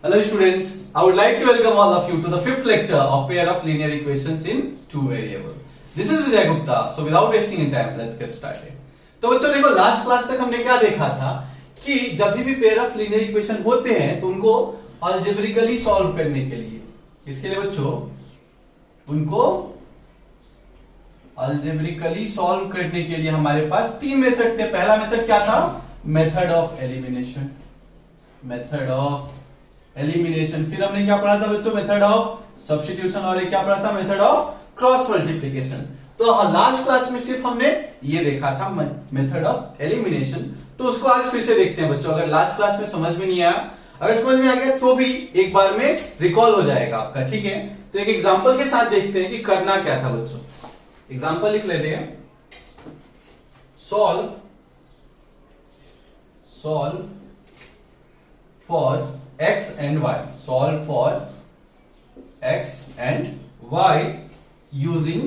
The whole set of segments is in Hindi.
Hello students, I would like to welcome all of you to the fifth lecture of pair of linear equations in two variable. This is Vijay Gupta. So without wasting any time, let's get started. तो बच्चों देखो लास्ट क्लास तक हमने क्या देखा था कि जब भी पेयर ऑफ लीनियर इक्वेशन होते हैं तो उनको अलजेब्रिकली सॉल्व करने के लिए, किसके लिए बच्चों, उनको अलजेब्रिकली सॉल्व करने के लिए हमारे पास तीन मेथड थे. पहला मेथड क्या था? Method of elimination. Method of elimination. फिर हमने क्या पढ़ा था बच्चों? Method of substitution. और एक क्या पढ़ा था? Method of cross multiplication. तो लास्ट क्लास में सिर्फ हमने ये देखा था मेथड ऑफ एलिमिनेशन. तो उसको आज फिर से देखते हैं बच्चों. अगर लास्ट क्लास में समझ में नहीं आया, अगर समझ में आ गया तो भी एक बार में रिकॉल हो जाएगा आपका. ठीक है, तो एक एग्जांपल के साथ देखते हैं कि करना क्या था बच्चों. एग्जांपल लिख लेते हैं. Solve for x and y. Solve for x and y using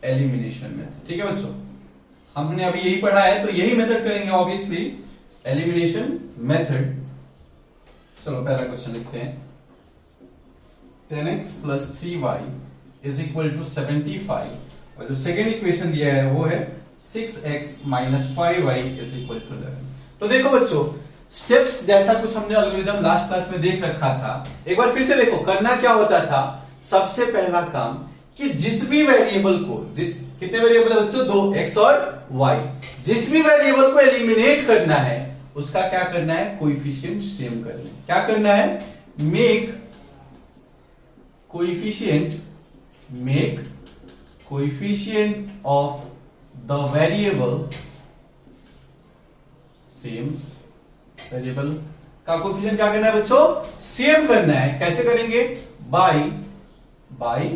elimination method. ठीक है बच्चों, हमने अभी यही पढ़ा है तो यही मेथड करेंगे ऑब्वियसली, एलिमिनेशन मेथड. चलो पहला क्वेश्चन लिखते हैं. 10x plus 3y is equal to 75. और जो सेकेंड इक्वेशन दिया है वो है 6x minus 5y is equal to 11. तो देखो बच्चों, स्टेप्स जैसा कुछ हमने एल्गोरिथम लास्ट क्लास में देख रखा था. एक बार फिर से देखो, करना क्या होता था. सबसे पहला काम कि जिस भी वेरिएबल को, कितने वेरिएबल है बच्चों? 2, x और y. जिस भी वेरिएबल को एलिमिनेट करना है उसका क्या करना है? कोएफिशिएंट सेम करना है. क्या करना है? Make coefficient of the variable same. Variable का कोएफिशिएंट क्या करना है बच्चों? सेम करना है. कैसे करेंगे? By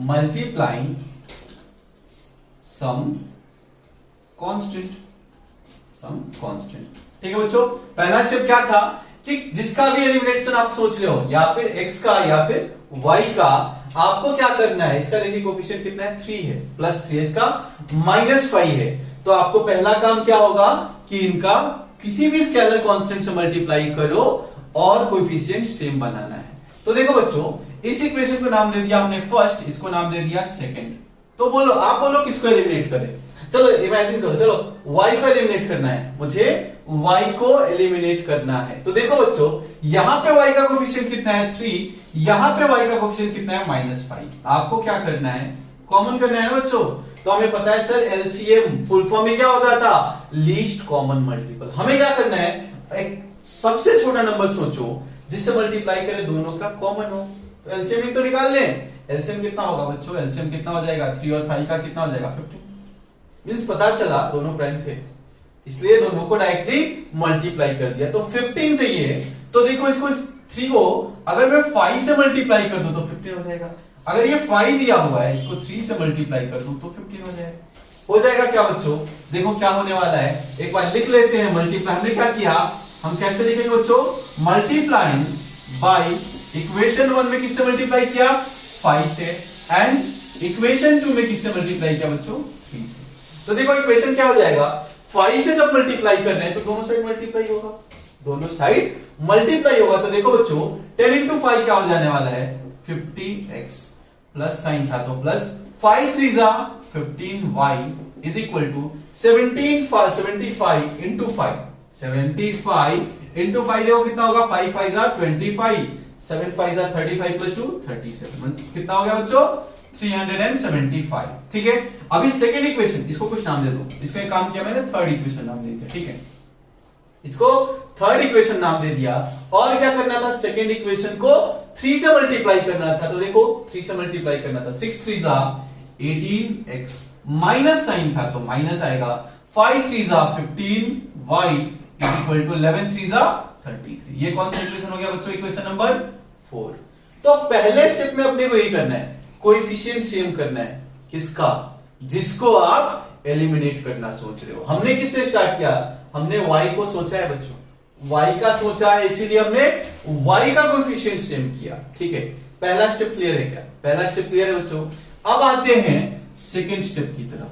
multiplying some constant. ठीक है बच्चों, पहला स्टेप क्या था कि जिसका भी एलिमिनेशन आप सोच रहे हो, या फिर x का या फिर y का, आपको क्या करना है? इसका देखिए कोएफिशिएंट कितना है? 3 है, प्लस 3 है, इसका -5 है. तो आपको पहला काम क्या होगा कि इनका किसी भी स्केलर कांस्टेंट से मल्टीप्लाई करो और कोएफिशिएंट सेम बनाना है. तो देखो बच्चों, इस इक्वेशन को नाम दे दिया हमने फर्स्ट, इसको नाम दे दिया सेकंड. तो बोलो, आप बोलो किसको एलिमिनेट करें. चलो इमेजिन करो, चलो y को एलिमिनेट करना है, मुझे y को एलिमिनेट करना है. तो देखो बच्चों, यहां पे y का कोएफिशिएंट कितना है? 3. यहां पे y का कोएफिशिएंट कितना है? -5. आपको क्या करना है? कॉमन करना है ना बच्चों. तो हमें पता है सर एलसीएम फुल फॉर्म में क्या होता था? Least common multiple. हमें क्या करना है? एक सबसे छोटा नंबर सोचो जिससे मल्टीप्लाई करें दोनों का कॉमन हो. तो एलसीएम तो निकाल लें. एलसीएम कितना होगा बच्चों? एलसीएम कितना हो जाएगा? 3 और 5 का कितना हो जाएगा? 15. मींस पता चला दोनों प्राइम थे, इसलिए दोनों को डायरेक्टली मल्टीप्लाई कर दिया. तो 15 चाहिए. तो देखो इसको 3 को अगर मैं 5 से मल्टीप्लाई कर दूं तो 15 हो जाएगा. अगर ये 5 दिया हुआ है, इसको 3 से मल्टीप्लाई कर दूं तो 15 हो जाएगा. हो जाएगा क्या बच्चों? देखो क्या होने वाला है, एक बार लिख लेते हैं. मल्टीप्लाई हमने क्या किया, हम कैसे लिखेंगे बच्चों? मल्टीप्लाइंग बाय इक्वेशन 1 में किससे मल्टीप्लाई किया? 5 से. एंड इक्वेशन 2 में किससे मल्टीप्लाई किया बच्चों? 3 से. तो देखो इक्वेशन क्या हो जाएगा? 5 से जब मल्टीप्लाई कर रहे हैं तो दोनों साइड मल्टीप्लाई होगा. दोनों साइड मल्टीप्लाई होगा. तो देखो बच्चों 10 into 5 क्या हो जाने वाला है? 50x प्लस साइन था तो प्लस 5 3 जा 15y is equal to 75 into 5. 75 into 5 देखो कितना होगा? 5 5 जा 25, 7 5 जा 35 प्लस 2 37. कितना हो गया बच्चों? 375. ठीक है. अभी सेकेंड इक्वेशन, इसको कुछ नाम दे दो. इसका एक काम किया मैंने, थर्ड इक्वेशन नाम दे दिया. ठीक है, इसको थर्ड इक्वेशन नाम दे दिया. और क्या करना था? सेकेंड इक्वेशन को 3 से मल्टीप्लाई करना था. तो देखो 3 से मल्टीप्लाई करना था. 6 3 जा 18x, माइनस साइन था तो माइनस आएगा. 5 3 जा 15y इज इक्वल टू 11 3 जा 33. ये कौन सा इक्वेशन हो गया बच्चों? Equation number 4. तो पहले स्टेप में अपने को यही करना है, कोएफिशिएंट सेम करना है. किसका? जिसको आप एलिमिनेट करना सोच रहे हो. हमने किससे स्टार्ट किया? हमने y को सोचा है बच्चों, y का सोचा है, इसीलिए हमने y का कोएफिशिएंट सेम किया. ठीक है, पहला स्टेप क्लियर है क्या? पहला स्टेप क्लियर है बच्चों. अब आते हैं सेकंड स्टेप की तरफ.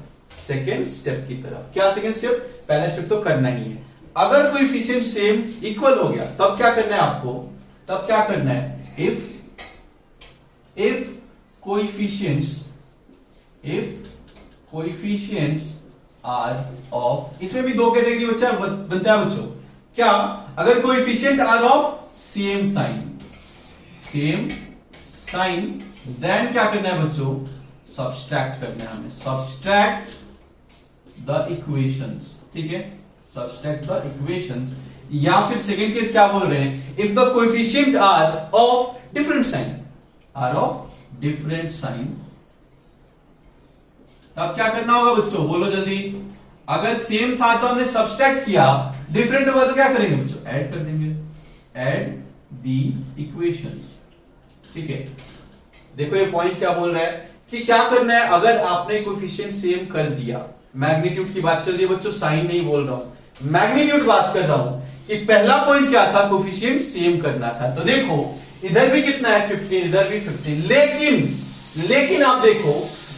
क्या सेकंड स्टेप? पहला स्टेप तो करना ही है. अगर कोएफिशिएंट सेम इक्वल हो गया तब क्या करना है आपको, तब क्या करना है, इफ कोएफिशिएंट्स आर ऑफ, इसमें भी दो कैटेगरी बनता है बच्चों, क्या, अगर coefficient are of same sign then क्या करना है बच्चों, सब्सट्रैक्ट करना है हमें, सब्सट्रैक्ट द इक्वेशंस, ठीक है, सब्सट्रैक्ट द इक्वेशंस। या फिर सेकंड केस क्या बोल रहे हैं, if the coefficient are of different sign, तब क्या करना होगा बच्चों, बोलो जल्दी। अगर सेम था तो हमने सब्सट्रैक्ट किया, डिफरेंट होगा तो क्या करेंगे बच्चों, ऐड कर देंगे, ऐड दी इक्वेशंस, ठीक है। देखो ये पॉइंट क्या बोल रहा है कि क्या करना है, अगर आपने कोएफिशिएंट सेम कर दिया, मैग्नीट्यूड की बात चल रही है बच्चों, साइन नहीं बोल रहा हूं, मैग्नीट्यूड बात कर रहा हूं कि पहला पॉइंट क्या था, कोएफिशिएंट सेम करना था। तो देखो इधर भी कितना है 15, इधर भी 15, लेकिन आप देखो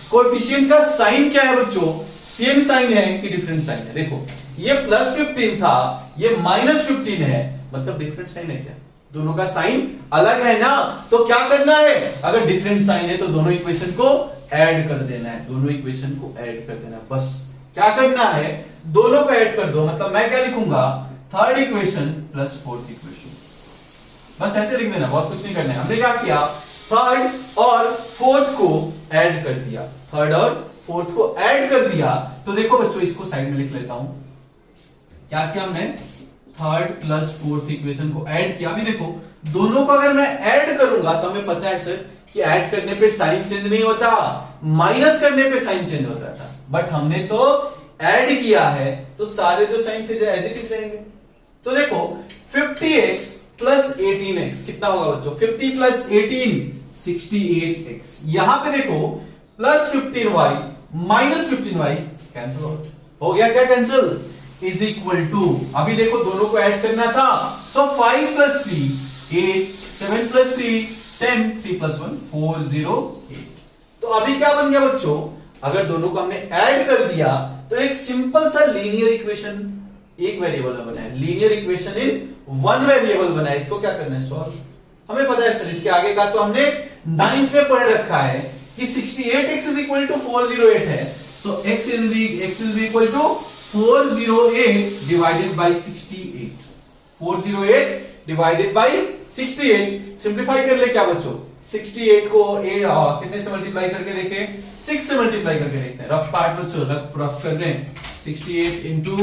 कोएफिशिएंट का साइन क्या है बच्चों, सेम साइन है कि डिफरेंट साइन है। देखो ये +15 था, ये -15 है, मतलब डिफरेंट साइन है क्या, दोनों का साइन अलग है ना। तो क्या करना है, अगर डिफरेंट साइन है तो दोनों इक्वेशन को ऐड कर देना है, दोनों इक्वेशन को ऐड कर देना है, बस क्या करना है, दोनों को ऐड कर दो। मतलब मैं क्या लिखूंगा, third equation plus fourth equation, बस ऐसे लिख देना, बहुत कुछ नहीं करना है। हमने क्या किया, थर्ड और फोर्थ को ऐड कर दिया, थर्ड और फोर्थ को ऐड कर दिया। तो देखो बच्चों इसको साइड में लिख लेता हूं, क्या किया हमने, थर्ड प्लस फोर्थ इक्वेशन को ऐड किया। अभी देखो दोनों को अगर मैं ऐड करूंगा तो हमें पता है सर कि ऐड करने पे साइन चेंज नहीं होता, माइनस करने पे साइन चेंज होता था, बट हमने तो ऐड किया है तो सारे जो साइन थे एज इट इज रहेंगे। तो देखो 50x प्लस 18x कितना होगा बच्चों, 50 प्लस 18 68x। यहां पे देखो plus 15y minus 15y cancel out हो गया, क्या कैंसिल, इज इक्वल टू, अभी देखो दोनों को ऐड करना था, सो 5 प्लस 3 8, 7 प्लस 3 10, 3 प्लस 1 408। तो अभी क्या बन गया बच्चों, अगर दोनों को हमने ऐड कर दिया तो एक सिंपल सा लीनियर इक्वेशन एक वेरिएबल में बना है, linear equation in one variable बना है। इसको क्या करना है, सॉल्व। हमें पता है सर इसके आगे का तो हमने 9th में पढ़ रखा है कि 68x इज इक्वल टू 408 है, सो x will be equal to 408 divided by 68, 408 divided by 68। Simplify कर ले क्या बच्चों, 68 को कितने से मल्टीप्लाई करके देखें, 6 से मल्टीप्लाई करके देखते हैं। रफ पार्ट बच्चों रफ कर रहे हैं, 68 इंटू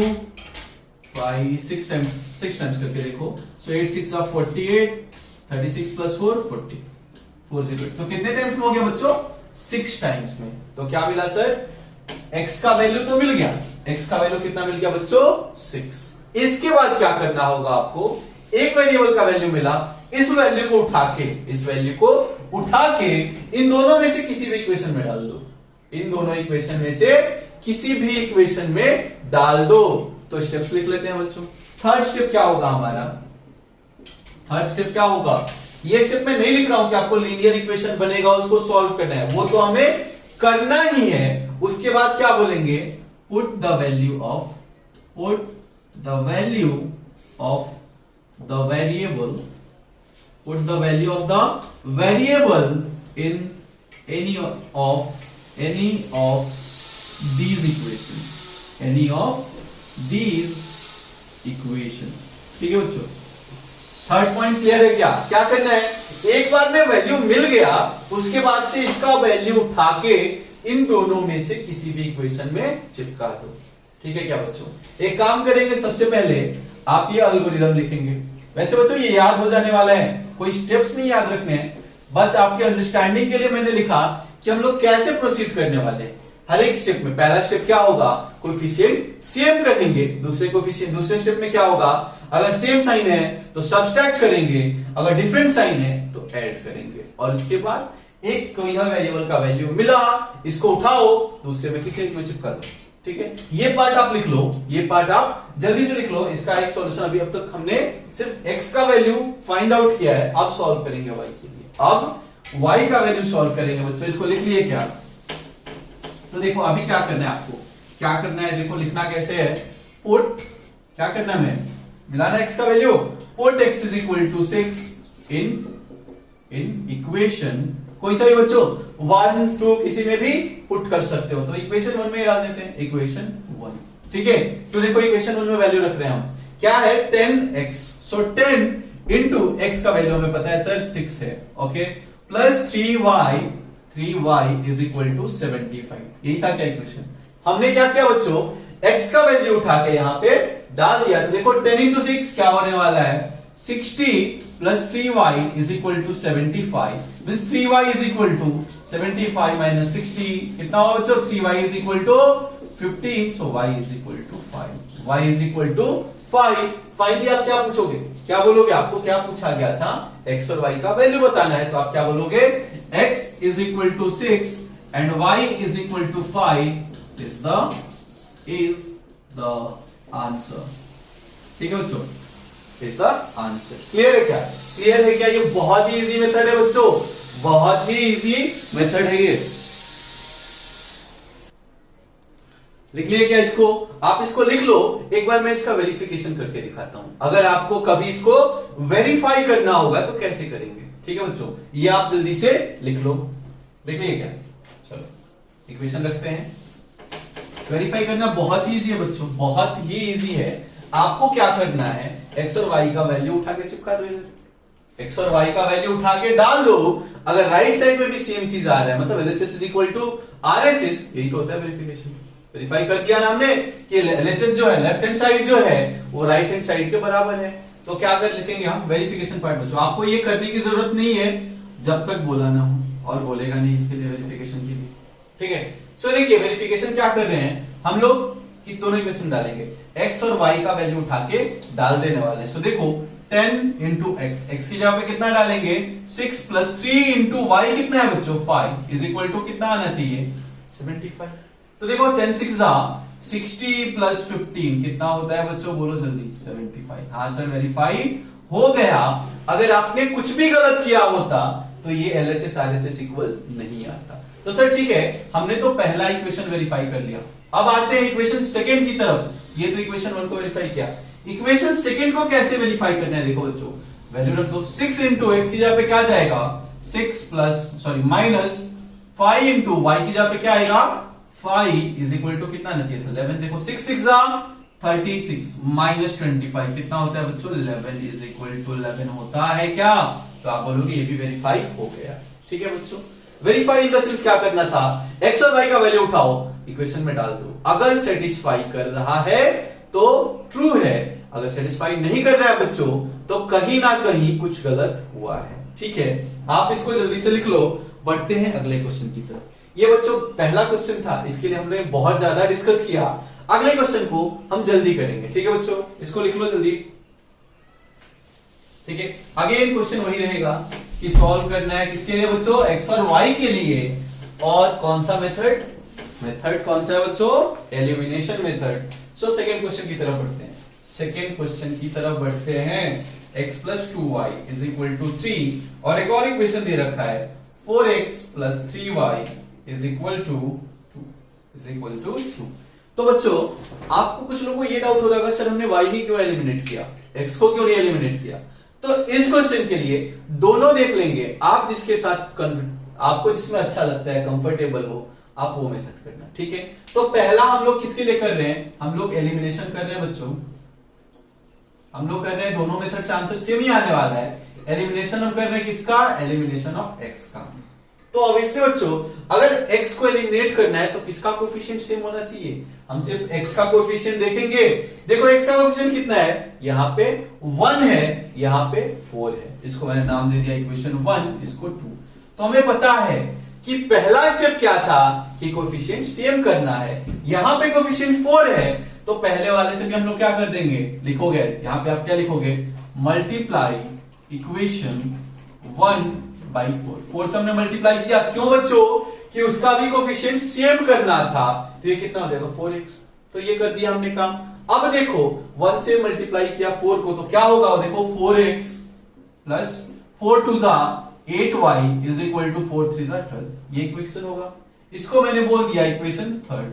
5 6 टाइम्स करके देखो, सो 8 6 48, 36 प्लस 4 40, 40। तो कितने टाइम्स में हो गया बच्चों, 6 टाइम्स में। तो क्या मिला सर, x का वैल्यू तो मिल गया, x का वैल्यू कितना मिल गया बच्चों, 6। इसके बाद क्या करना होगा आपको, एक वेरिएबल का वैल्यू मिला, इस वैल्यू को उठा के इन दोनों में से किसी भी इक्वेशन में डाल दो, इन दोनों इक्वेशन में से किसी भी इक्वेशन में डाल दो। तो स्टेप्स लिख लेते हैं बच्चों। थर्ड स्टेप क्या होगा हमारा, थर्ड स्टेप क्या होगा, ये स्टेप में नहीं लिख रहा हूं कि आपको लीनियर इक्वेशन बनेगा उसको सॉल्व करना है, वो तो हमें करना ही है। उसके बाद क्या बोलेंगे, put the value of the variable in any of these equations, ठीक है बच्चों। थर्ड पॉइंट क्लियर है क्या, क्या करना है, एक बार में वैल्यू मिल गया, उसके बाद से इसका वैल्यू उठा के इन दोनों में से किसी भी इक्वेशन में चिपका दो, ठीक है क्या बच्चों। एक काम करेंगे, सबसे पहले आप ये एल्गोरिथम लिखेंगे। वैसे बच्चों ये याद हो जाने वाला है, कोई स्टेप्स नहीं याद रखने हैं, बस आपके अंडरस्टैंडिंग के लिए मैंने लिखा कि हम लोग कैसे प्रोसीड करने वाले हैं। हर एक स्टेप में पहला स्टेप क्या होगा, कोएफिशिएंट सेम करेंगे, दूसरे स्टेप में क्या होगा, अगर सेम साइन है तो सब्सट्रैक्ट करेंगे, अगर डिफरेंट साइन है तो ऐड करेंगे, और इसके बाद एक कोई वेरिएबल का वैल्यू मिला, इसको उठाओ दूसरे में किसी एक में चिपका दो, ठीक है। ये पार्ट आप लिख लो, ये पार्ट आप जल्दी से लिख लो। इसका एक सॉल्यूशन, अभी अब तक हमने सिर्फ x का वैल्यू फाइंड आउट किया है, अब सॉल्व करेंगे y के लिए, अब y का वैल्यू सॉल्व करेंगे बच्चों। इसको लिख लिए क्या, तो देखो अभी क्या करना है आपको, क्या करना है देखो, लिखना कैसे है, पुट क्या करना है, मिलाना x का value, put x is equal to 6 in equation कोई सा भी बच्चों 1 2 किसी में भी पुट कर सकते हो, तो इक्वेशन 1 में ही डाल देते हैं, इक्वेशन 1। ठीक है, तो देखो इक्वेशन 1 में वैल्यू रख रहे हैं हम, क्या है 10x, सो 10 इंटू x का वैल्यू हमें पता है सर 6 है, okay, plus 3y is equal to 75। यही था क्या इक्वेशन। हमने क्या किया बच्चों, x का वैल्यू उठा के यहां पे डाल दिया, तो देखो 10 इंटू 6 क्या होने वाला है 60 plus 3y is equal to 75, means 3y is equal to 75 minus 60 कितना होगा बच्चों, 3y is equal to 15, so y is equal to 5, y is equal to 5। Finally आप क्या पूछोगे, क्या बोलोगे, आपको क्या पूछा गया था, x और y का वैल्यू बताना है, तो आप क्या बोलोगे, x is equal to 6 and y is equal to 5 is the answer। ठीक है बच्चों, is the answer। क्लियर है क्या, क्लियर है क्या, ये बहुत ही इजी मेथड है बच्चों, बहुत ही इजी मेथड है ये। लिख लिए क्या इसको, आप इसको लिख लो, एक बार मैं इसका वेरिफिकेशन करके दिखाता हूं, अगर आपको कभी इसको वेरीफाई करना होगा तो कैसे करेंगे। ठीक है बच्चों, ये आप जल्दी से लिख लो, लिख लिए क्या, चलो इक्वेशन रखते हैं। वेरीफाई करना बहुत ही इजी है बच्चों, बहुत ही इजी है। आपको क्या करना है, x और y का वैल्यू उठा के चिपका दो इधर, x और y का वैल्यू उठा के डाल दो, अगर राइट साइड में भी सेम चीज आ रहा है, मतलब LHS is equal to RHS, यही तो होता है वेरिफिकेशन। वेरीफाई कर दिया ना हमने कि LHS जो है लेफ्ट हैंड साइड जो है वो राइट हैंड साइड के बराबर है, तो क्या कर लिखेंगे हम, वेरिफिकेशन पार्ट बच्चों। आपको ये करने की जरूरत नहीं है जब तक बोला ना हो, और बोलेगा नहीं इसके लिए वेरिफिकेशन के लिए। ठीक है, सो देखिए वेरिफिकेशन क्या कर रहे हैं हम लोग, किस दोनों इक्वेशन डालेंगे, x और y का वैल्यू उठा के डाल देने वाले हैं। सो देखो 10 इंटू एक्स, एक्स की जगह पे कितना डालेंगे 6 प्लस 3 इंटू वाई कितना है बच्चों 5 इज इक्वल टू कितना आना चाहिए 75। तो देखो 10 6 60 प्लस 15 कितना होता है बच्चों, बोलो जल्दी 75। हाँ सर वेरीफाई हो गया। अगर आपने कुछ भी गलत किया होता तो ये LHS RHS इक्वल नहीं आता। तो सर ठीक है, हमने तो पहला इक्वेशन वेरीफाई कर लिया, अब आते हैं इक्वेशन सेकंड की तरफ। ये तो इक्वेशन 1 को वेरीफाई किया, इक्वेशन सेकंड को कैसे वेरीफाई करना है, देखो बच्चों वैल्यू रख दो, 6 इंटू एक्स की जगह पे क्या जाएगा 6 plus sorry minus 5 into y की जगह पे क्या आएगा 5 इज इक्वल टू कितना आना चाहिए था 11। देखो 6 6 36 माइनस 25 कितना होता है बच्चों 11 इज इक्वल टू 11 होता है क्या, तो आप बोलोगे ये भी वेरीफाई हो गया। ठीक है बच्चों, वेरीफाई इन द सेंस क्या करना था, एक्स और वाई का वैल्यू उठाओ इक्वेशन में डाल दो, अगर सेटिस्फाई कर रहा है तो ट्रू है, अगर सेटिस्फाई नहीं कर रहा है बच्चों तो कहीं ना कहीं कुछ गलत हुआ है। ठीक है, आप इसको जल्दी से लिख लो। बढ़ते हैं अगले क्वेश्चन की तरफ। ये बच्चों पहला क्वेश्चन था, इसके लिए हमने बहुत ज्यादा डिस्कस किया, अगले क्वेश्चन को हम जल्दी करेंगे। ठीक है बच्चों, इसको लिख लो जल्दी। ठीक है, अगेन क्वेश्चन वही रहेगा कि सॉल्व करना है किसके लिए बच्चों, एक्स और वाई के लिए, और कौन सा मेथड, मेथड कौन सा है बच्चों, elimination method. So second question की तरफ बढ़ते हैं, सेकंड क्वेश्चन की तरफ बढ़ते हैं। x plus 2y is equal to 3 और एक और इक्वेशन दे रखा है 4x plus 3y is equal to 2। तो बच्चों आपको कुछ लोगों को ये डाउट हो रहा है सर हमने y ही क्यों एलिमिनेट किया, x को क्यों नहीं एलिमिनेट किया। तो इस क्वेश्चन के लिए दोनों देख लेंगे, आप जिसके साथ आपको जिसमें अच्छा लगता है कंफर्टेबल हो आप वो मेथड करना। ठीक है, तो पहला हम लोग किसके लिए कर रहे हैं, हम लोग एलिमिनेशन कर रहे हैं बच्चों, हम लोग कर रहे हैं दोनों मेथड से आंसर सेम ही आने वाला है। एलिमिनेशन हम कर रहे हैं किसका, एलिमिनेशन ऑफ x का। तो ऑब्वियसली बच्चों अगर x को एलिमिनेट करना है तो किसका कोएफिशिएंट सेम होना चाहिए, हम सिर्फ x का कोएफिशिएंट देखेंगे। देखो x का कोएफिशिएंट कितना है, यहाँ पे 1 है, यहाँ पे 4 है, इसको मैंने नाम दे दिया इक्वेशन 1, इसको 2। तो हमें पता है कि पहला स्टेप क्या था कि कोएफिशिएंट सेम करना है, यहाँ पे कोएफिशिएंट 4 है तो पहले वाले से भी हम लोग क्या कर देंगे, लिखोगे यहाँ पे आप क्या लिखोगे, मल्टीप्लाई इक्वेशन 1 बाई 4 से हमने मल्टीप्लाई किया, क्यों बच्चों कि उसका भी कोएफिशिएंट सेम करना था, तो ये कितना हो जाएगा 4x। तो ये कर दिया हमने काम। अब देखो 1 से मल्टीप्लाई किया 4 को तो क्या होगा, देखो 4x plus 4 2 8y is equal to 4 3 12, ये इक्वेशन होगा। इसको मैंने बोल दिया इक्वेशन थर्ड।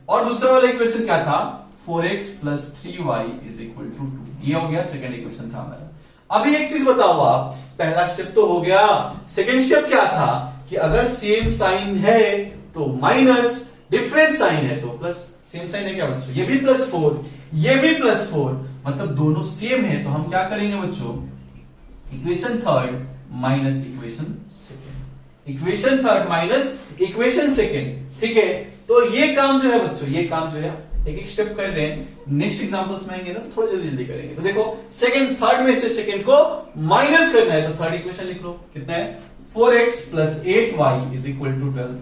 और दूसरा वाला इक्वेशन क्या था, 4x plus 3y is equal to 2। ये हो गया सेकंड इक्वेशन था हमारा। अभी एक चीज बताओ आप, पहला स्टेप तो हो गया, सेकंड स्टेप क्या था कि अगर सेम साइन है तो माइनस, डिफरेंट साइन है तो प्लस। सेम साइन है क्या बच्चों, ये भी +4 ये भी +4, मतलब दोनों सेम है, तो हम क्या करेंगे बच्चों, equation third minus equation second, equation third minus equation second. ठीक है, तो ये काम जो है बच्चों, ये काम जो है एक एक स्टेप कर रहे हैं, नेक्स्ट एग्जांपल्स में आएंगे ना तो थोड़ा जल्दी जल्दी करेंगे। तो देखो सेकंड, थर्ड में से सेकंड को माइनस करना है, तो थर्ड इक्वेशन लिख लो, कितना है 4x + 8y = 12।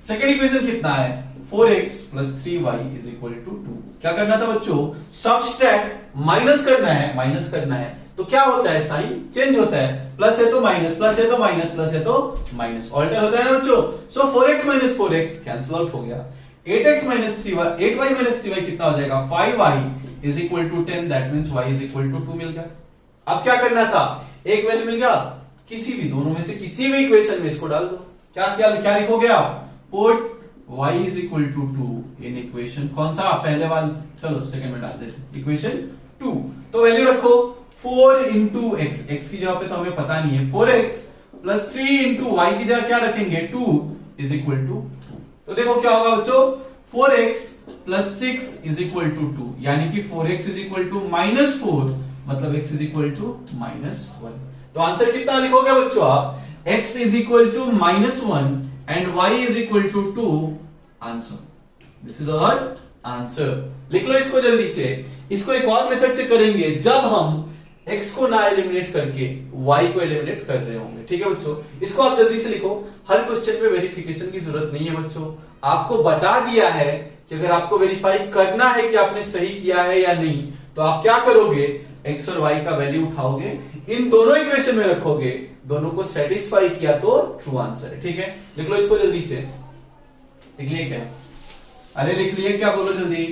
सेकंड इक्वेशन कितना है 4x + 3y = 2। क्या करना था बच्चों, सबट्रैक्ट, माइनस करना है, माइनस करना है, तो क्या होता है साइन चेंज होता है, प्लस है तो माइनस, प्लस है तो माइनस, प्लस है तो माइनस, ऑल्टर होता है ना बच्चों। सो 4x - 4x कैंसिल आउट हो गया, 8x - 3y 8y - 3y कितना हो जाएगा 5y = 10, दैट मींस y = 2 मिल गया। अब क्या करना था, एक वैल्यू मिल गया, किसी भी दोनों में से किसी भी इक्वेशन में इसको डाल दो। क्या क्या क्या लिखोगे आप, पुट y = 2 इन इक्वेशन कौन सा, पहले वाला, चलो सेकंड में डाल देते इक्वेशन 2। तो वैल्यू रखो 4 × x, x की जगह पे तो हमें पता नहीं है, 4x + 3 × y की जगह क्या रखेंगे 2 = 2। तो देखो क्या होगा बच्चों, 4x + 6 = 2, यानी कि 4x = -4, मतलब x = -1। तो आंसर कितना लिखोगे बच्चों आप, x = -1 and y = 2, answer, this is our answer. लिख लो इसको जल्दी से। इसको एक और मेथड से करेंगे, जब हम x को ना एलिमिनेट करके y को एलिमिनेट कर रहे होंगे। ठीक है बच्चों, इसको आप जल्दी से लिखो। हर क्वेश्चन में वेरिफिकेशन की जरूरत नहीं है बच्चों, आपको बता दिया है कि अगर आपको वेरीफाई करना है कि आपने सही किया है या नहीं, तो आप क्या करोगे, x और y का वैल्यू उठाओगे, इन दोनों इक्वेशन में रखोगे, दोनों को सेटिस्फाई किया तो ट्रू आंसर है। ठीक है, लिख लो इसको जल्दी से। लिख लिए क्या, अरे लिख लिए क्या, बोलो जल्दी।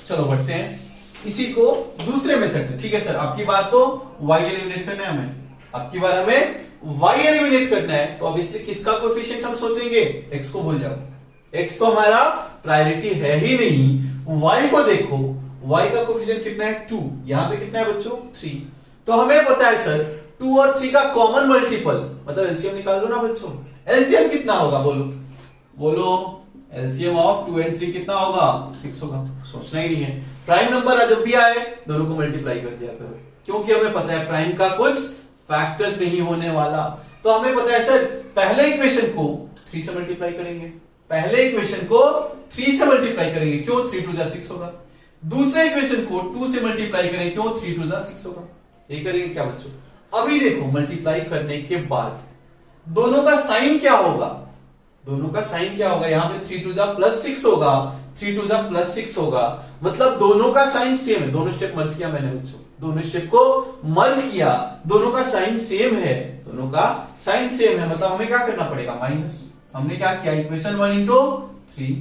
चलो बढ़ते हैं इसी को दूसरे मेथड में। ठीक है सर, आपकी बात तो y एलिमिनेट करना है हमें, आपकी बार हमें y एलिमिनेट करना है, तो ऑब्वियसली किसका कोएफिशिएंट हम सोचेंगे, x को भूल जाओ, x तो हमारा प्रायोरिटी है ही नहीं। y को देखो, y का कोएफिशिएंट कितना है 2, यहां पे कितना है बच्चों 3। तो हमें पता है सर 2 और 3 का कॉमन मल्टीपल, मतलब एलसीएम निकाल लो ना बच्चों। एलसीएम कितना होगा बोलो, बोलो एलसीएम ऑफ 2 और 3 कितना होगा 6 होगा, सोचना ही नहीं है। प्राइम नंबर जब भी आए दोनों को मल्टीप्लाई कर दिया करो, क्योंकि हमें पता है प्राइम का कुछ फैक्टर नहीं होने वाला। तो हमें पता है सर पहले इक्वेशन को 3 से मल्टीप्लाई करेंगे, पहले इक्वेशन को 3 से मल्टीप्लाई करेंगे, क्यों 3 2 6 होगा। दूसरे इक्वेशन को 2 से मल्टीप्लाई करेंगे, क्यों 3 2 6 होगा। ये करेंगे क्या बच्चों, अभी देखो मल्टीप्लाई करने के बाद दोनों का साइन क्या होगा, दोनों का साइन क्या होगा, यहां पे 3 2 +6 होगा, 3 2 +6 होगा, मतलब दोनों का साइन सेम है। दोनों स्टेप मर्ज किया मैंने बच्चों, दोनों स्टेप को मर्ज किया, दोनों का साइन सेम है, दोनों का साइन सेम है, मतलब हमें क्या करना पड़ेगा माइनस। हमने क्या किया, इक्वेशन 1 × 3,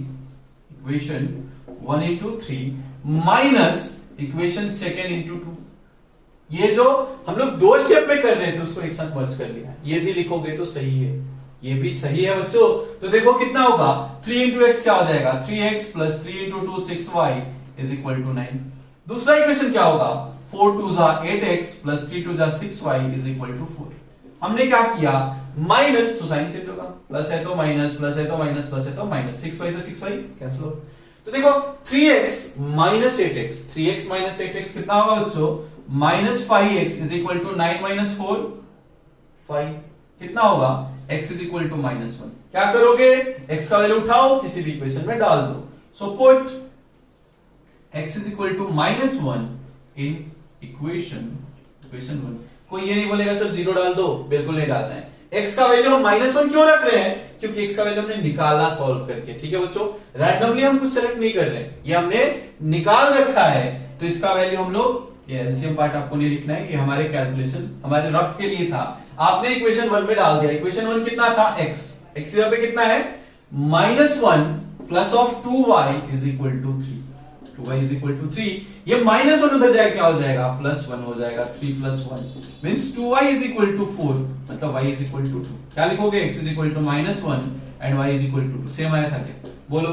इक्वेशन 1 × 3 माइनस इक्वेशन 2 × 2। ये जो हम लोग दो स्टेप में कर रहे थे उसको एक साथ मर्ज कर लिया। ये भी लिखोगे तो सही है, ये भी सही है बच्चों। तो देखो कितना होगा, 3 × x क्या हो जाएगा, 3x + 3 × 2 6y = 9। दूसरा इक्वेशन क्या होगा, 4 2 8x + 3 2 6y = 4। हमने क्या किया, माइनस, तो साइन चेंज होगा, प्लस है तो माइनस, प्लस है तो माइनस, प्लस है तो माइनस, 6y से 6y कैंसिल हो। तो देखो 3x - 8x, 3x - 8x कितना होगा बच्चों, -5x = 9 - 4 5 कितना होगा, x = -1। क्या करोगे, x का वैल्यू उठाओ, किसी भी इक्वेशन में डाल दो। सो पुट x = -1 इन इक्वेशन 1। कोई ये नहीं बोलेगा सर 0 डाल दो, बिल्कुल नहीं डालना है। x का वैल्यू हम -1 क्यों रख रहे हैं, क्योंकि x का वैल्यू हमने निकाला सॉल्व करके। ठीक है बच्चों, रैंडमली हम कुछ सेलेक्ट नहीं कर रहे हैं, ये हमने निकाल रखा है। तो इसका वैल्यू हम लोग, ये एलसीएम पार्ट आपको नहीं लिखना है, ये हमारे कैलकुलेशन, हमारे रफ के लिए था। आपने इक्वेशन 1 में डाल दिया, इक्वेशन 1 कितना था x, x यहाँ पे कितना है -1 + 2y = 3, 2y = 3। ये -1 उधर जाएगा, क्या हो जाएगा +1 हो जाएगा, 3 + 1 मींस 2y = 4, मतलब y = 2। क्या लिखोगे, x = -1 एंड y = 2। सेम आया था क्या, बोलो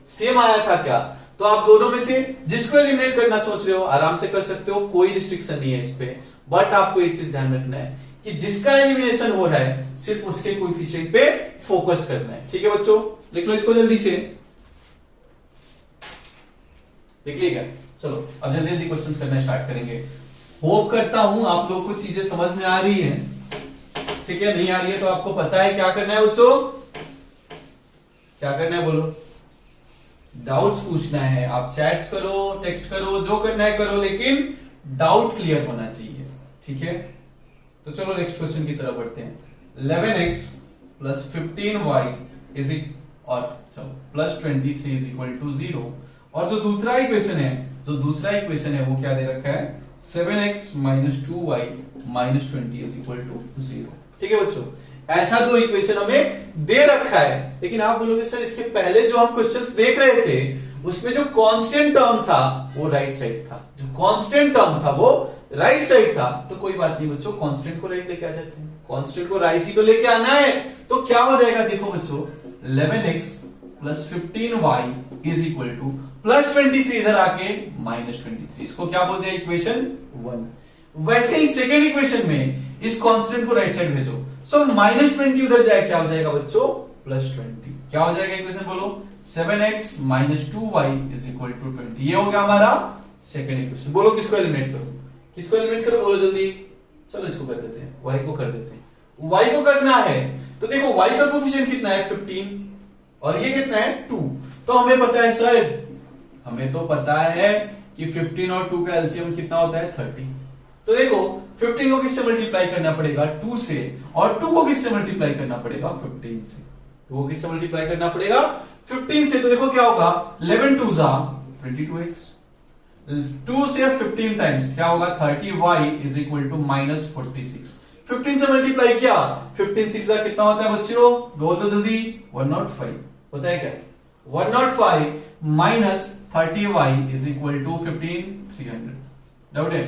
सेम आया था क्या। तो आप दोनों में से जिसको एलिमिनेट करना सोच रहे हो आराम से कर सकते हो, कोई रिस्ट्रिक्शन नहीं है इस पे। बट आपको एक चीज ध्यान रखना है कि जिसका एलिमिनेशन हो रहा है सिर्फ उसके कोएफिशिएंट पे फोकस करना है। ठीक है बच्चों, लिख लो इसको जल्दी से, लिख लिएगा। चलो अब जल्दी जल्दी क्वेश्चंस करना स्टार्ट करेंगे। होप करता हूं आप लोगों को चीजें समझ में आ रही है। ठीक है, नहीं आ रही है तो आपको पता है क्या करना है बच्चों, क्या करना है बोलो। डाउट्स पूछना है, आप चैट्स करो, टेक्स्ट करो, जो करना है करो, लेकिन डाउट क्लियर होना चाहिए। ठीक है, तो चलो नेक्स्ट क्वेश्चन की तरफ बढ़ते हैं। 11x प्लस 15y इज और चलो प्लस 23 इज इक्वल टू 0। और जो दूसरा इक्वेशन है वो क्या दे रखा है, 7x minus 2y minus 20 is equal to 0। ठीक है बच्चों, ऐसा दो इक्वेशन हमें दे रखा है। लेकिन आप बोलोगे सर इसके पहले जो हम क्वेश्चंस देख रहे थे उसमें जो कांस्टेंट टर्म था वो राइट साइड था, जो कांस्टेंट टर्म था वो राइट साइड था। तो कोई बात नहीं बच्चों, कांस्टेंट को राइट लेके आ जाते हैं, कांस्टेंट को राइट ही तो लेके आना है। तो क्या हो जाएगा देखो बच्चों, 11x plus 15y is equal two plus 23 इधर आके माइनस 23। इसको क्या बोलते हैं, इक्वेशन 1। वैसे ही सेकेंड इक्वेशन में इस कांस्टेंट को राइट साइड भेजो, सो माइनस 20 उधर जाए, क्या हो जाएगा बच्चों, प्लस 20। क्या हो जाएगा इक्वेशन बोलो, 7x minus 2y is equal to 20। ये हो गया हमारा सेकेंड इक्वेशन। बोलो किसको एलिमिनेट करो, किसको एलिमिनेट करो बोलो जल्दी। चलो इसको कर देते हैं, y को कर देते हैं। y को करना है तो देखो y का कोएफिशिएंट कितना है 15 और ये कितना है 2। तो हमें पता है सर, हमें तो पता है कि 15 और 2 का एलसीएम कितना होता है 30। तो देखो 15 को किससे मल्टीप्लाई करना पड़ेगा 2 से, और 2 को किससे मल्टीप्लाई करना पड़ेगा 15 से। 2 को किससे मल्टीप्लाई करना पड़ेगा 15 से। तो देखो क्या होगा, 11 2 जा 22x, 2 से 15 टाइम्स क्या होगा 30y is equal to minus 46। 15 से मल्टीप्लाई किया, 15 6 जा कितना होता है बच्चों, बोल दो जल्दी, 105 होता है क्या, 105 minus 30y is equal to 15 300। Doubt है?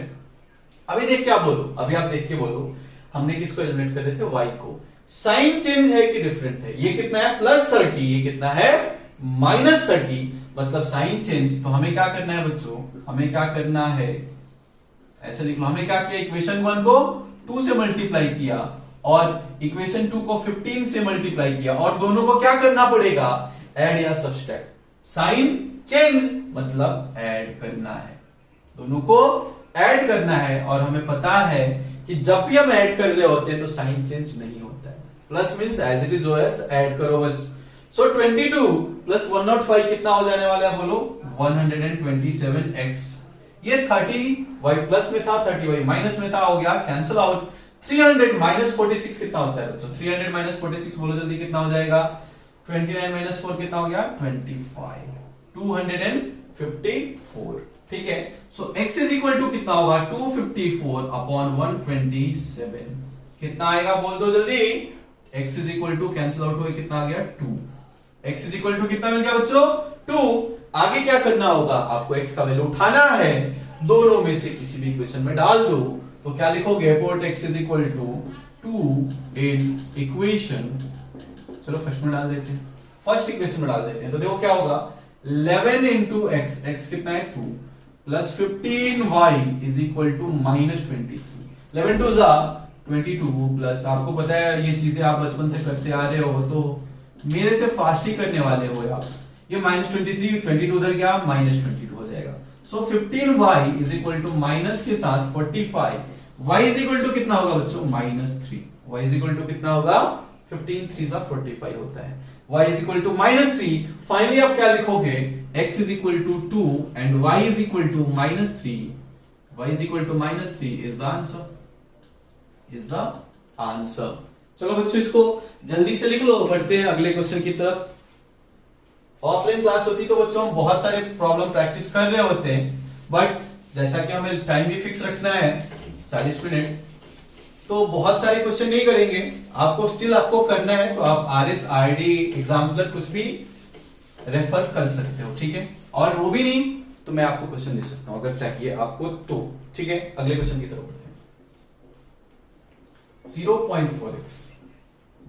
अभी देख के आप बोलो, अभी आप देख के बोलो, हमने किसको एलिमिनेट कर रहे थे, y को। साइन चेंज है कि डिफरेंट है, ये कितना है प्लस 30, ये कितना है माइनस 30, मतलब साइन चेंज। तो हमें क्या करना है बच्चों, हमें क्या करना है, ऐसे लिख लो, हमने क्या किया, इक्वेशन 1 को 2 से मल्टीप्लाई किया और इक्वेशन 2 को 15 से मल्टीप्लाई किया, और दोनों को क्या करना पड़ेगा, ऐड या सब्सट्रैक्ट। साइन चेंज मतलब ऐड करना है, दोनों को ऐड करना है। और हमें पता है कि जब भी हम ऐड कर रहे होते हैं तो साइन चेंज नहीं होता है, plus means as it is ओएस ऐड करो बस। सो 22 प्लस 105 कितना हो जाने वाला है बोलो, 127x। ये 30y प्लस में था, 30y माइनस में था, हो गया कैंसिल आउट। 300 माइनस 46 कितना होता है बच्चों, 300 माइनस 46 बोलो जल्दी कितना हो जाएगा, 29 माइनस 4 कितना हो गया 25, 254। ठीक है, सो x इज इक्वल टू कितना होगा 254 अपॉन 127 कितना आएगा बोल दो जल्दी। x is equal to cancel out हो कितना आ गया 2। x इज इक्वल टू कितना मिल गया बच्चों 2। आगे क्या करना होगा, आपको x का वैल्यू उठाना है, दोनों में से किसी भी इक्वेशन में डाल दो। तो क्या लिखोगे, put x is equal to 2 in equation, चलो फर्स्ट में डाल देते हैं, फर्स्ट इक्वेशन में डाल देते हैं। तो देखो क्या होगा, 11 इंटू x, x कितना है 2, plus 15y is equal to minus 23। 11 2 जा 22 प्लस, आपको पता है ये चीजें आप बचपन से करते आ रहे हो, तो मेरे से फास्ट ही करने वाले हो आप। ये माइनस 23, 22 उधर गया माइनस 22 हो जाएगा। So 15y is equal to minus के साथ 45, y इज इक्वल टू कितना होगा बच्चों minus 3, y is equal to कितना होगा 15 3 जा 45 होता है, y is equal to minus 3। Finally आप क्या लिखोगे, x is equal to 2 and y is equal to minus 3, y is equal to minus 3 is the answer, is the answer. चलो बच्चों इसको जल्दी से लिख लो, बढ़ते हैं अगले क्वेश्चन की तरफ। ऑफलाइन क्लास होती तो बच्चों हम बहुत सारे प्रॉब्लम प्रैक्टिस कर रहे होते हैं, बट जैसा कि हमें टाइम भी फिक्स रखना है 40 मिनट, तो बहुत सारे क्वेश्चन नहीं करेंगे। आपको स्टिल आपको करना है तो आप RS RD एग्जाम्पलर कुछ भी रेफर कर सकते हो, ठीक है। और वो भी नहीं तो मैं आपको क्वेश्चन दे सकता हूं अगर चाहिए आपको तो, ठीक है। अगले क्वेश्चन की तरफ बढ़ते हैं। 0.4x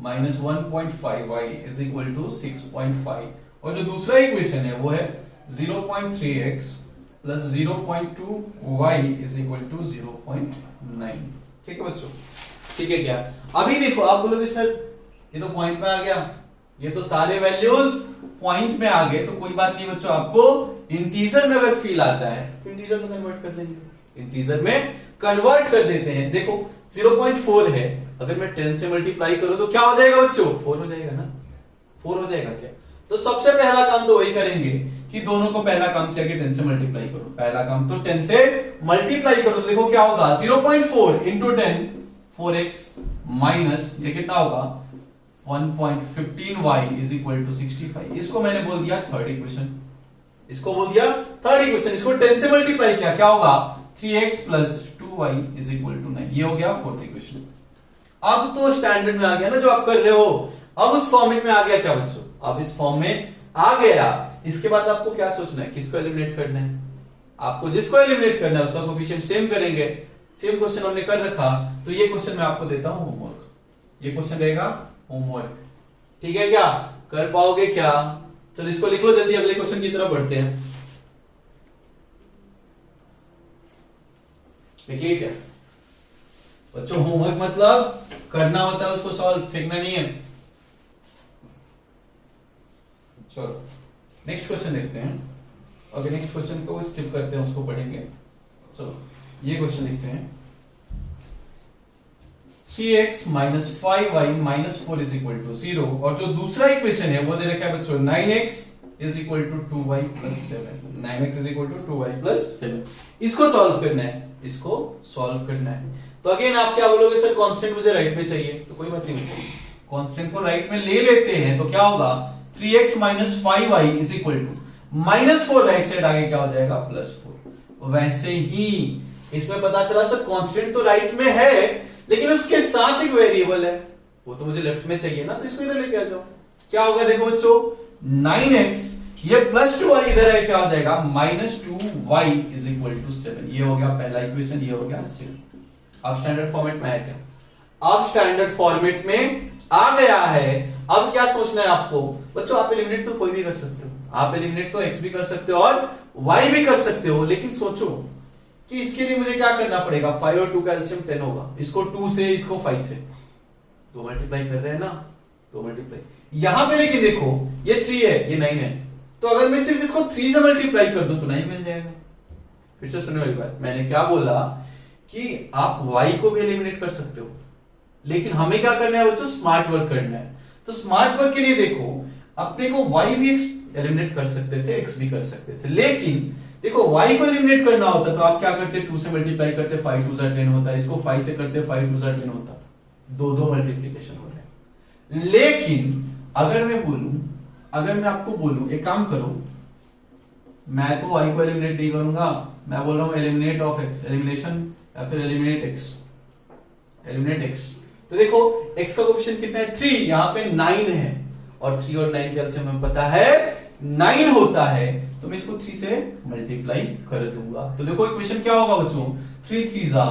minus 1.5y is equal to 6.5, और जो दूसरा इक्वेशन है वो है 0.3x plus 0.2y is equal to 0.9। ठीक है बच्चों, ठीक है क्या? अभी देखो आप बोलोगे सर ये तो पॉइंट में आ गया, ये तो सारे वैल्यूज पॉइंट में आ गए, तो कोई बात नहीं बच्चों, आपको इंटीजर में अगर फील आता है तो इंटीजर में कन्वर्ट कर देंगे, इंटीजर में कन्वर्ट कर देते हैं। देखो 0.4 है, अगर मैं 10 से मल्टीप्लाई करूं तो क्या हो जाएगा बच्चों? 4 हो जाएगा ना, 4 हो जाएगा क्या? तो सबसे पहला काम तो वही करेंगे कि दोनों को पहला काम किया कि 10 से मल्टीप्लाई करो, पहला काम तो 10 से मल्टीप्लाई करो, तो देखो क्या होगा 0.4 इंटू 10 4x माइनस ये कितना होगा 1.15y इज इक्वल टू 65। इसको मैंने बोल दिया थर्ड इक्वेशन, इसको बोल दिया थर्ड इक्वेशन। इसको 10 से मल्टीप्लाई किया, क्या होगा 3x plus 2y is equal to 9। ये हो गया फोर्थ इक्वेशन। अब तो स्टैंडर्ड में आ गया ना जो आप कर रहे हो, अब उस फॉर्मेट में आ गया क्या बच्चों? अब इस फॉर्म में आ गया। इसके बाद आपको क्या सोचना है, किसको एलिमिनेट करना है? आपको जिसको एलिमिनेट करना है उसका कोफिशिएंट सेम करेंगे। सेम क्वेश्चन हमने कर रखा, तो ये क्वेश्चन मैं आपको देता हूं होमवर्क, ये क्वेश्चन रहेगा होमवर्क। ठीक है क्या? कर पाओगे क्या? चलो इसको लिख लो जल्दी, अगले क्वेश्चन की तरफ बढ़ते हैं। देखिए क्या बच्चों, होमवर्क मतलब करना होता है, उसको सॉल्व, फेंकना नहीं है। चलो नेक्स्ट क्वेश्चन देखते हैं। ओके, नेक्स्ट क्वेश्चन को स्किप करते हैं, उसको पढ़ेंगे। चलो ये क्वेश्चन देखते हैं। 3x minus 5y minus 4 is equal to 0, और जो दूसरा इक्वेशन है वो दे रखा है बच्चों 9x is equal to 2y plus 7। 9x is equal to 2y plus 7। इसको सॉल्व करना है, इसको सॉल्व करना है। तो अगेन आप क्या बोलोगे सर कांस्टेंट मुझे राइट में चाहिए, तो कोई बात नहीं बच्चों, कांस्टेंट को राइट में ले लेते हैं। तो क्या होगा 3x minus 5y is equal to minus 4, right side आगे क्या हो जाएगा प्लस 4। वैसे ही इसमें पता चला सर कांस्टेंट तो राइट में है, लेकिन उसके साथ एक वेरिएबल है, वो तो मुझे लेफ्ट में चाहिए ना, तो इसको इधर लेके आ जाओ। क्या होगा देखो बच्चों 9x, ये प्लस 2y इधर है, क्या हो जाएगा minus 2y is equal to 7। ये हो गया पहला इक्वेशन, ये हो गया सेकंड। अब स्टैंडर्ड फॉर्मेट में है क्या? अब स्टैंडर्ड फॉर्मेट में आ गया है। अब क्या सोचना है आपको बच्चों? आप एलिमिनेट तो कोई भी कर सकते हो, आप एलिमिनेट तो x भी कर सकते हो और y भी कर सकते हो, लेकिन सोचो कि इसके लिए मुझे क्या करना पड़ेगा। 5 और 2 का एलसीएम 10 होगा, इसको 2 से इसको 5 से तो मल्टीप्लाई कर रहे हैं ना, तो मल्टीप्लाई यहां पे, लेकिन देखो ये 3 है ये 9 है, तो अगर मैं सिर्फ इसको 3 से मल्टीप्लाई कर दूं तो 9 मिल जाएगा। फिर से सुनने वाली बात, मैंने क्या बोला कि आप y को भी एलिमिनेट कर सकते हो, लेकिन हमें क्या करना है बच्चों? स्मार्ट वर्क करना है। तो स्मार्ट वर्क के लिए देखो अपने को y भी एलिमिनेट कर सकते थे, x भी कर सकते थे, लेकिन देखो y को एलिमिनेट करना होता तो आप क्या करते? 2 से मल्टीप्लाई करते, 5 2 10 होता, इसको 5 से करते 5 2 10 होता, दो मल्टीप्लिकेशन हो रहे हैं। लेकिन अगर मैं बोलूं, अगर मैं आपको बोलूं एक काम करो, मैं तो y को एलिमिनेट नहीं करूंगा, मैं बोल रहा हूं एलिमिनेट ऑफ x, एलिमिनेशन या फिर एलिमिनेट x, एलिमिनेट x। तो देखो x का कोफिशिएंट कितना है 3, यहां पे 9 है, और 3 और 9 के एलसीएम हमें पता है 9 होता है, तो मैं इसको 3 से मल्टीप्लाई कर दूंगा। तो देखो इक्वेशन क्या होगा बच्चों 3 3 जा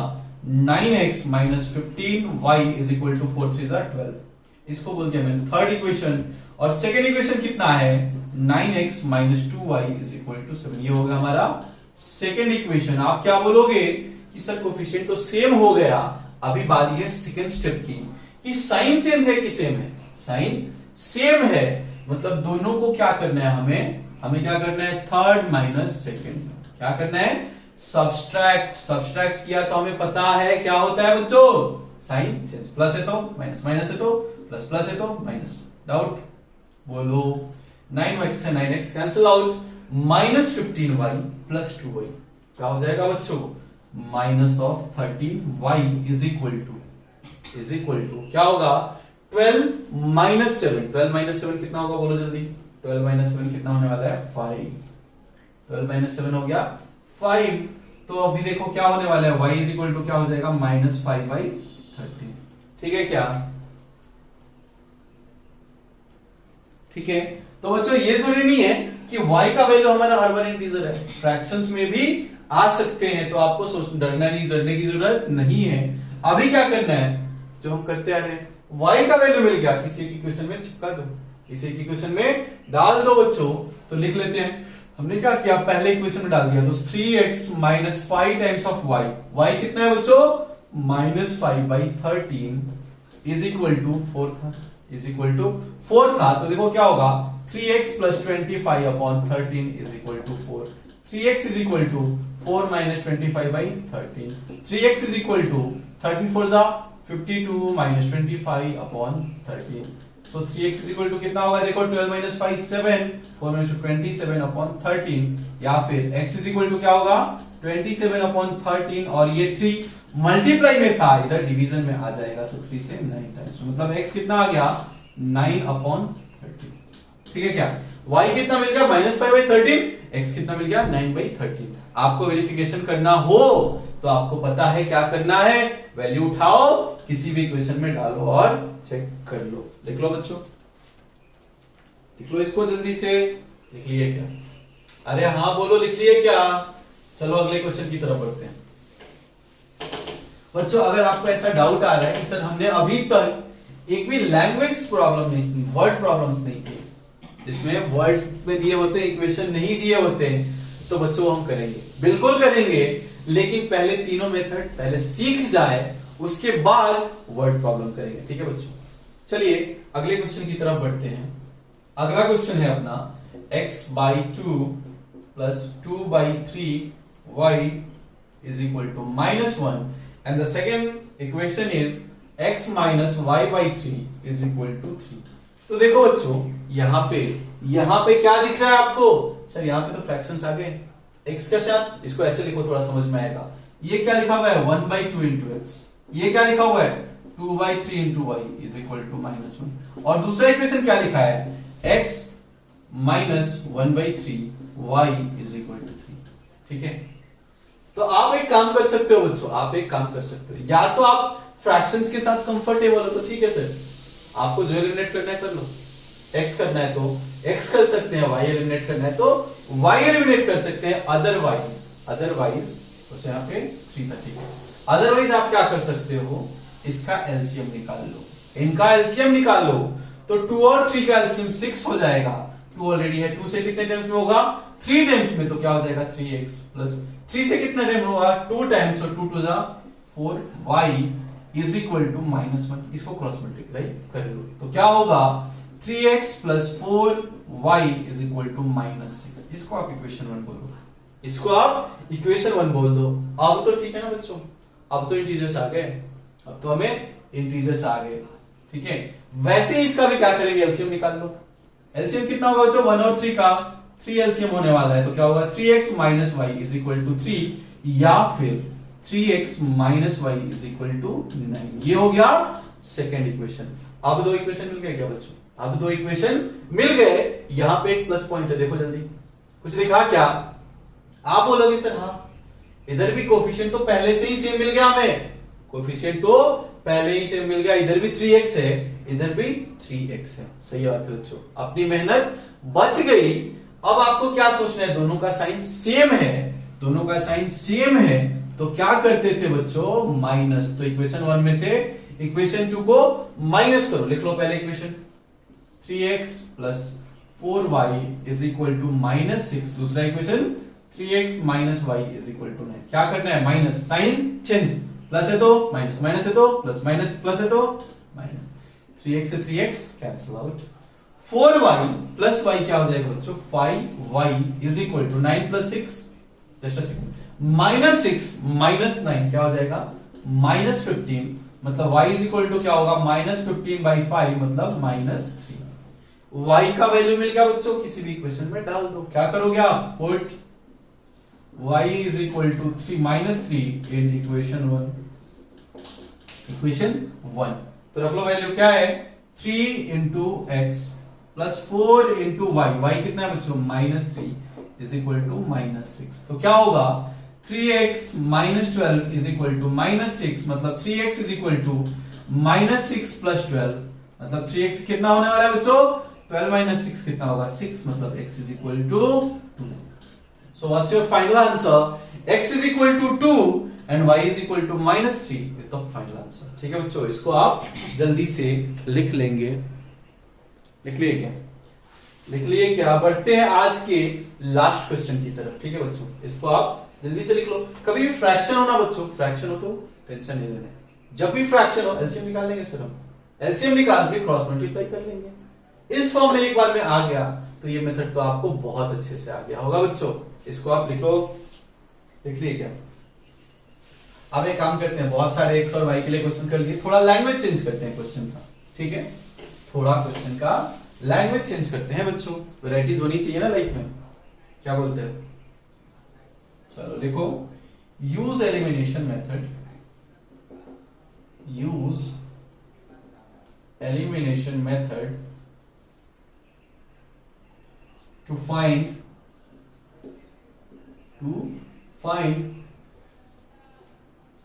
9x minus 15y is equal to 4 3 जा 12। इसको बोल दिया मैंने थर्ड इक्वेशन। और सेकेंड इक्वेशन कितना है 9x minus 2y is equal to 7। ये हो गया हमारा सेकेंड इक्वेशन। आप क्या बोलोगे कि सर कोफिशिएंट तो सेम हो गया, अभी बात है सेकेंड स्टेप की कि साइन चेंज है कि सेम है। साइन सेम है, मतलब दोनों को क्या करना है हमें क्या करना है थर्ड माइनस सेकेंड, क्या करना है सब्सट्रैक्ट। सब्सट्रैक्ट किया तो हमें पता है क्या होता है बच्चों साइन चेंज, प्लस है तो माइनस, माइनस है तो प्लस, प्लस है तो माइनस। डाउट बोलो 9x से 9x cancel out, minus 15y plus 2y क्या हो जाएगा बच्चों minus of 13y is equal to क्या होगा 12 माइनस 7। 12 माइनस 7 कितना होगा बोलो जल्दी, 12 माइनस 7 कितना होने वाला है 5। 12 माइनस 7 हो गया 5। तो अभी देखो क्या होने वाला है y इज इक्वल टू क्या हो जाएगा माइनस 5/13। ठीक है क्या? ठीक है। तो बच्चों ये जरूरी नहीं है कि y का वैल्यू हमारा हर बार इंटीजर है, फ्रैक्शंस में भी आ सकते हैं, तो आपको डरने की जरूरत नहीं है। अभी क्या करना है जो हम करते आ रहे हैं, y का वैल्यू मिल गया, किसी एक इक्वेशन में चिपका दो, किसी एक इक्वेशन में डाल दो बच्चों। तो लिख लेते हैं हमने क्या किया, पहले इक्वेशन में डाल दिया, तो 3x minus 5 times of y, y कितना है बच्चों, -5/13 इज इक्वल टू 4 था, इज इक्वल टू 4 था। तो देखो क्या होगा, 3x plus 25/13 is equal to 4। 3x is equal to 4 minus 25/13। 3x is equal to 13 4 जा 52 माइनस 25/13। तो 3x इज इक्वल टू कितना होगा, देखो 12 माइनस 5 7, 4 माइनस 27/13, या फिर x इज इक्वल टू क्या होगा 27/13, और ये 3 मल्टीप्लाई में था, इधर डिवीजन में आ जाएगा, तो 3 से 9 टाइम्स, मतलब x कितना आ गया 9/13। ठीक है क्या, y कितना मिल गया -5/13, x कितना मिल गया 9/13। आपको वेरिफिकेशन करना हो तो आपको पता है क्या करना है, वैल्यू उठाओ, किसी भी इक्वेशन में डालो और चेक कर लो। लिख लो बच्चों, लिख लो इसको जल्दी से, लिख लिए क्या, अरे हाँ बोलो लिख लिए क्या। चलो अगले क्वेश्चन की तरफ बढ़ते हैं। बच्चों अगर आपको ऐसा डाउट आ रहा है कि सर हमने अभी तक एक भी लैंग्वेज प्रॉब्लम नहीं, वर्ड प्रॉब्लम्स नहीं की, जिसमें वर्ड्स में दिए होते हैं, इक्वेशन नहीं दिए होते हैं, तो बच्चों हम करेंगे, बिल्कुल करेंगे, लेकिन पहले तीनों मेथड पहले सीख जाए, उसके बाद वर्ड प्रॉब्लम करेंगे। ठीक है बच्चों, चलिए अगले क्वेश्चन की तरफ बढ़ते हैं। अगला क्वेश्चन है अपना x/2 plus 2/3y is equal to -1, and the second equation is x minus y/3 is equal to 3। तो देखो बच्चों यहाँ पे क्या दिख रहा है आपको, सर यहाँ पे तो फ्रैक्शंस आ गए, x के साथ इसको ऐसे लिखो, थोड़ा समझ में आएगा। ये क्या लिखा हुआ है 1/2 into x, ये क्या लिखा हुआ है 2/3 into y is equal to -1, और दूसरा इक्वेशन क्या लिखा है x minus 1/3 y is equal to 3। ठीक है, तो आप एक काम कर सकते हो बच्चों, आप एक काम कर सकते हो, या तो आप फ्रैक्शंस के साथ कंफर्टेबल हो तो ठीक है सर, आपको जो एलिमिनेट करना है कर लो, x करना है तो x कर सकते हैं, y एलिमिनेट करना है तो y एलिमिनेट कर सकते हैं, अदरवाइज तो यहाँ पे 3 था। ठीक है, अदरवाइज आप क्या कर सकते हो, इसका एलसीएम निकाल लो, इनका एलसीएम निकाल लो, तो 2 और 3 का एलसीएम 6 हो जाएगा। 2 ऑलरेडी है, 2 से कितने टाइम्स में होगा 3 टाइम्स में, तो क्या हो जाएगा 3x प्लस 3 से कितना टाइम होगा 2 टाइम्स, और 2 2 जा 4, y इज इक्वल टू -1, इसको क्रॉस मल्टीप्लाई कर लो, तो क्या होगा 3x plus 4y is equal to -6। इसको आप इक्वेशन 1 बोलो, इसको आप इक्वेशन 1 बोल दो। अब तो ठीक है ना बच्चों, अब तो इंटीजर्स आ गए, अब तो हमें इंटीजर्स आ गए। ठीक है, वैसे ही इसका भी क्या करेंगे, एलसीएम निकाल लो। एलसीएम कितना होगा बच्चों 1 और 3 का, 3 एलसीएम होने वाला है, तो क्या होगा 3x minus y is equal to 3, या फिर 3x minus y is equal to 9। ये हो गया सेकेंड इक्वेशन। अब 2 इक्वेशन मिल गए क्या बच्चों, अब 2 इक्वेशन मिल गए। यहां पे एक प्लस पॉइंट है, देखो जल्दी, कुछ दिखा क्या, आप बोलोगे सर हाँ, इधर भी कोफिशिएंट तो पहले से ही सेम मिल गया हमें, कोफिशिएंट तो पहले ही सेम मिल गया, इधर भी 3x है, इधर भी 3x है। सही बात है बच्चों, अपनी मेहनत बच गई। अब आपको क्या सोचना है, दोनों का साइन सेम है, दोनों का साइन सेम है, तो क्या करते थे बच्चों माइनस, तो इक्वेशन 1 में से इक्वेशन 2 को माइनस करो। लिख लो पहले equation 3x plus 4y is equal to -6, दूसरा equation 3x minus y is equal to 9। क्या करना है, माइनस, साइन चेंज, प्लस है तो माइनस, माइनस है तो प्लस, माइनस प्लस है तो माइनस, 3x से 3x cancel out, 4y plus y क्या हो जाएगा बच्चों 5y is equal to 9 plus 6, just a second, -6 minus 9 क्या हो जाएगा -15, मतलब y इज इक्वल टू क्या होगा -15/5 मतलब -3। y का वैल्यू मिल गया बच्चों, किसी भी इक्वेशन में डाल दो। क्या करोगे आप, put y is equal to 3 in equation 1। तो रख लो वैल्यू क्या है 3 into x plus 4 into y कितना है बच्चों -3 इज इक्वल टू -6। तो क्या होगा 3x minus 12 is equal to -6, मतलब 3x is equal to -6 plus 12, मतलब 3x कितना होने वाला है बच्चों 12 माइनस 6 कितना होगा 6, मतलब x is equal to 2। So what's your final answer, x is equal to 2 and y is equal to -3 is the final answer. ठीक है बच्चों, इसको आप जल्दी से लिख लेंगे, लिख लिए क्या। लिख लिए क्या? बढ़ते हैं आज के लास्ट क्वेश्चन की तरफ। ठीक है बच्चों, इसको आप जल्दी से लिख लो। कभी भी फ्रैक्शन हो ना बच्चों, फ्रैक्शन हो तो टेंशन नहीं लेना, जब भी फ्रैक्शन हो एलसीएम निकाल लेंगे सर हम, एलसीएम निकाल के क्रॉस मल्टीप्लाई कर लेंगे। इस फॉर्म में एक बार में आ गया तो ये मेथड तो आपको बहुत अच्छे से आ गया होगा बच्चों। इसको आप लिख लो, लिख लिए क्या? अब एक काम करते हैं, बहुत सारे एक्स और वाई के लिए क्वेश्चन कर लिए, थोड़ा लैंग्वेज चेंज करते हैं क्वेश्चन का। ठीक है, थोड़ा क्वेश्चन का लैंग्वेज चेंज करते हैं बच्चों, वैरायटीज होनी चाहिए ना लाइफ में, क्या बोलते हैं? चलो लिखो, use elimination method, use elimination method to find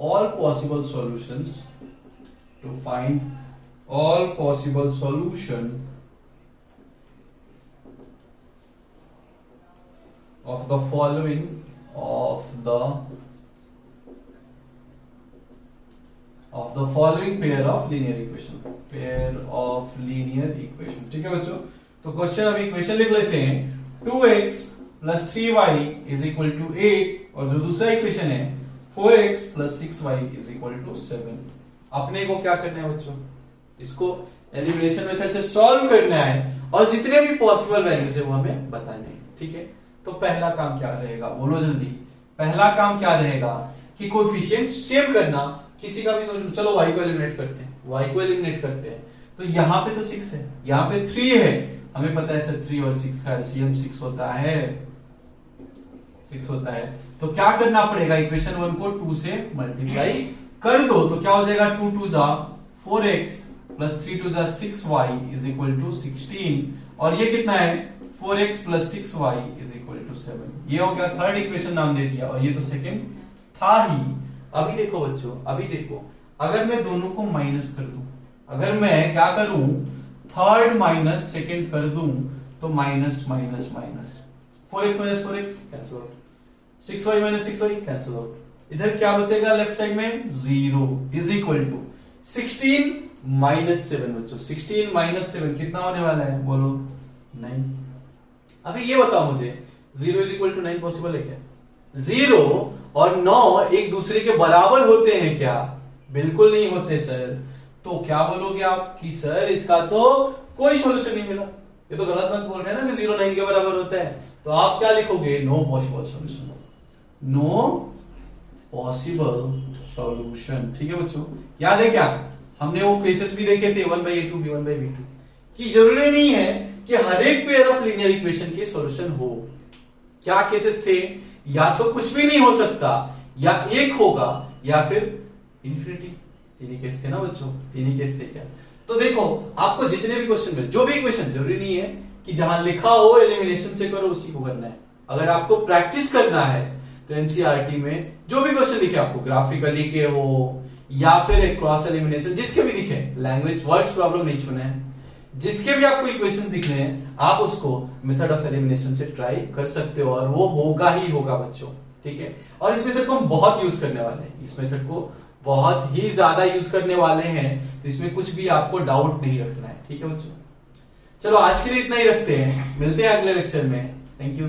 all possible solutions, to find all possible solution of the following pair of linear equation, ठीक है बच्चों। तो क्वेश्चन अभी इक्वेशन लिख लेते हैं, 2x plus 3y is equal to 8, और जो दूसरा इक्वेशन है 4x plus 6y is equal to 7। अपने को क्या करना है बच्चों? इसको एलिमिनेशन मेथड से सॉल्व करना है और जितने भी पॉसिबल वैल्यूज है वो हमें बताने हैं। ठीक है, तो पहला काम क्या रहेगा, बोलो जल्दी। पहला काम क्या रहेगा कि कोएफिशिएंट सेम करना, किसी का भी सोच। चलो y को एलिमिनेट करते हैं, y को एलिमिनेट करते हैं, तो यहाँ पे तो 6 है, यहाँ पे 3 है, हमें पता है सर 3 और 6 का एलसीएम 6 होता है, 6 होता है। तो क्या करना पड़ेगा, इक्वेशन 1 को 2 से मल्टीप्लाई कर दो, तो क्या हो जाएगा 2 2 जा 4x प्लस 3 2 जा 6y इज इक्वल टू 16, और ये कितना है 4x plus 6y is equal to 7। ये हो गया थर्ड इक्वेशन, नाम दे दिया, और ये तो सेकंड था ही। अभी देखो बच्चों, अभी देखो, अगर मैं दोनों को माइनस कर दूं, अगर मैं क्या करूं, थर्ड माइनस सेकंड कर दूं, तो minus minus minus, 4x minus 4x cancel out, 6y minus 6y cancel out, इधर क्या बचेगा लेफ्ट साइड में 0 इज इक्वल टू 16 माइनस 7। बच्चों 16 माइनस 7 कितना होने वाला है, बोलो 9। अभी ये बताओ मुझे, 0 इज इक्वल टू 9 पॉसिबल है क्या? 0 और 9 एक दूसरे के बराबर होते हैं क्या? बिल्कुल नहीं होते सर। तो क्या बोलोगे आप कि सर इसका तो कोई सॉल्यूशन नहीं मिला, ये तो गलत बात बोल रहे हैं ना कि 0 9 के बराबर होता है। तो आप क्या लिखोगे, no possible solution, no possible solution. ठीक है बच्चों, याद है क्या हमने वो केसेस भी देखे थे 1/a2 b 1/b2 कि जरूरी नहीं है कि हर एक पेयर ऑफ लीनियर इक्वेशन के सॉल्यूशन हो। क्या केसेस थे, या तो कुछ भी नहीं हो सकता, या एक होगा, या फिर इंफिनिटी। तीन ही केस थे ना बच्चों, तीन ही केस थे क्या? तो देखो आपको जितने भी क्वेश्चन मिले, जो भी इक्वेशन, जरूरी नहीं है कि जहां लिखा हो एलिमिनेशन से करो उसी को करना है। अगर आपको प्रैक्टिस करना है तो एनसीईआरटी में जो भी क्वेश्चन दिखे आपको, ग्राफिकली के हो या फिर क्रॉस एलिमिनेशन, जिसके भी दिखे, लैंग्वेज वर्ड्स प्रॉब्लम नहीं चुना है, जिसके भी आपको इक्वेशन दिख रहे हैं आप उसको मेथड ऑफ एलिमिनेशन से ट्राई कर सकते हो, और वो होगा ही होगा बच्चों। ठीक है, और इस मेथड को हम बहुत यूज करने वाले हैं, इस मेथड को बहुत ही ज्यादा यूज करने वाले हैं, तो इसमें कुछ भी आपको डाउट नहीं रखना है। ठीक है बच्चों, चलो आज के लिए इतना ही रखते हैं, मिलते हैं अगले लेक्चर में। Thank you.